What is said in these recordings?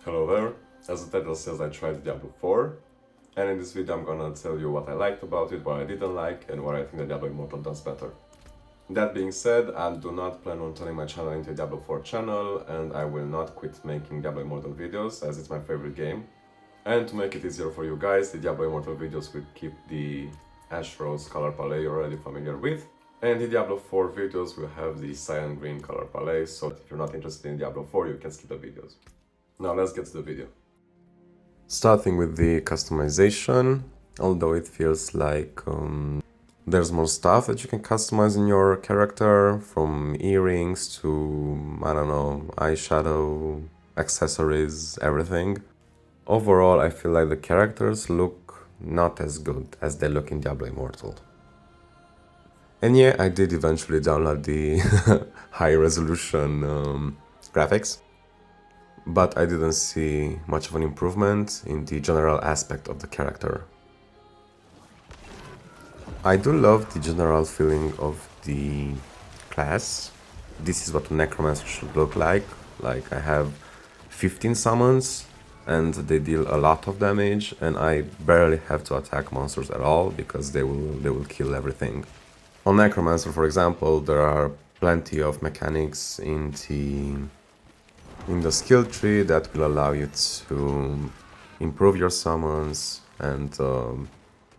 Hello there, as the title says, I tried Diablo 4, and in this video I'm gonna tell you what I liked about it, what I didn't like, and what I think that Diablo Immortal does better. That being said, I do not plan on turning my channel into a Diablo 4 channel, and I will not quit making Diablo Immortal videos, as it's my favorite game. And to make it easier for you guys, the Diablo Immortal videos will keep the ash rose color palette you're already familiar with, and the Diablo 4 videos will have the cyan green color palette, so if you're not interested in Diablo 4, you can skip the videos. Now let's get to the video. Starting with the customization, although it feels like there's more stuff that you can customize in your character, from earrings to, I don't know, eyeshadow, accessories, everything. Overall, I feel like the characters look not as good as they look in Diablo Immortal. And yeah, I did eventually download the high resolution graphics, but I didn't see much of an improvement in the general aspect of the character. I do love the general feeling of the class. This is what a Necromancer should look like. Like, I have 15 summons and they deal a lot of damage, and I barely have to attack monsters at all because they will kill everything. On Necromancer, for example, there are plenty of mechanics in the skill tree that will allow you to improve your summons and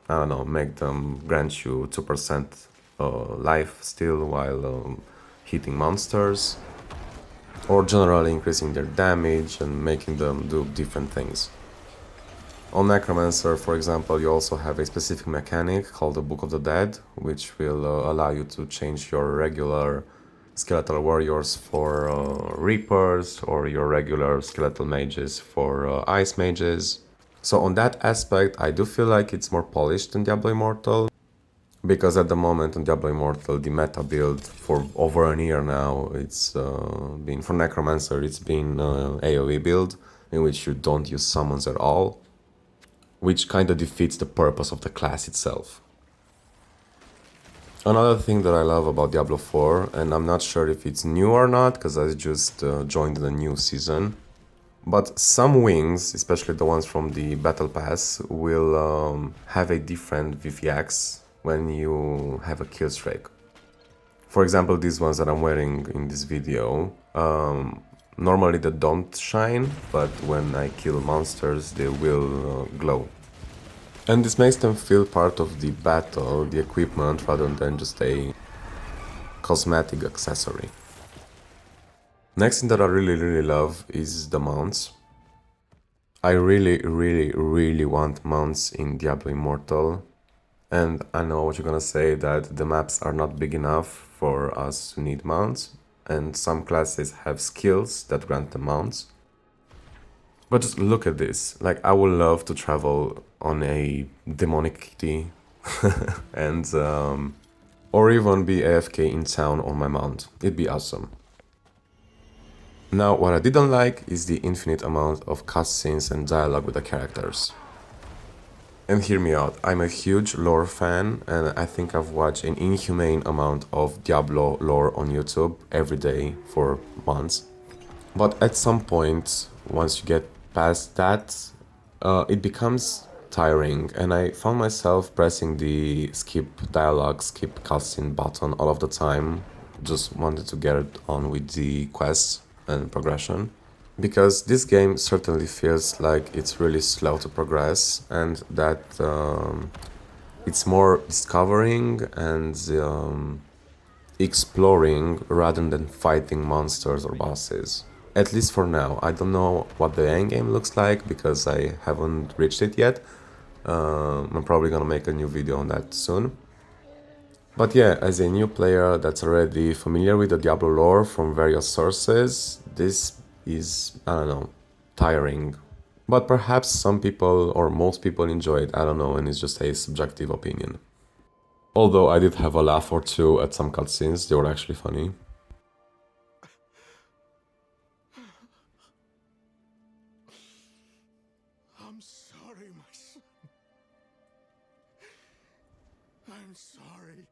I don't know, make them grant you 2% life still while hitting monsters, or generally increasing their damage and making them do different things. On Necromancer, for example, you also have a specific mechanic called the Book of the Dead, which will allow you to change your regular skeletal warriors for reapers, or your regular skeletal mages for ice mages. So on that aspect, I do feel like it's more polished than Diablo Immortal, because at the moment on Diablo Immortal, the meta build for over a year now, it's been, for Necromancer, it's been AoE build, in which you don't use summons at all, which kind of defeats the purpose of the class itself. Another thing that I love about Diablo 4, and I'm not sure if it's new or not, because I just joined the new season, but some wings, especially the ones from the Battle Pass, will have a different VFX when you have a kill streak. For example, these ones that I'm wearing in this video, normally they don't shine, but when I kill monsters they will glow. And this makes them feel part of the battle, the equipment, rather than just a cosmetic accessory. Next thing that I really love is the mounts. I really want mounts in Diablo Immortal, and I know what you're gonna say, that the maps are not big enough for us to need mounts, and some classes have skills that grant them mounts. But just look at this, like, I would love to travel on a demonic kitty and or even be AFK in town on my mount. It'd be awesome. Now, what I didn't like is the infinite amount of cutscenes and dialogue with the characters. And hear me out, I'm a huge lore fan, and I think I've watched an inhumane amount of Diablo lore on YouTube every day for months. But at some point, once you get past that, it becomes tiring, and I found myself pressing the skip dialogue, skip cutscene button all of the time. Just wanted to get on with the quests and progression, because this game certainly feels like it's really slow to progress, and that it's more discovering and exploring rather than fighting monsters or bosses. At least for now. I don't know what the endgame looks like because I haven't reached it yet. I'm probably gonna make a new video on that soon. But yeah, as a new player that's already familiar with the Diablo lore from various sources, this is, I don't know, tiring. But perhaps some people or most people enjoy it, I don't know, and it's just a subjective opinion. Although I did have a laugh or two at some cutscenes, they were actually funny. I'm sorry, my son. I'm sorry.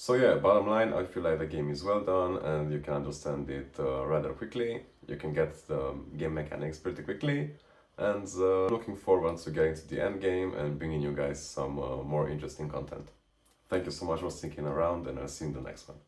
So yeah, bottom line, I feel like the game is well done and you can understand it rather quickly. You can get the game mechanics pretty quickly, and looking forward to getting to the end game and bringing you guys some more interesting content. Thank you so much for sticking around, and I'll see you in the next one.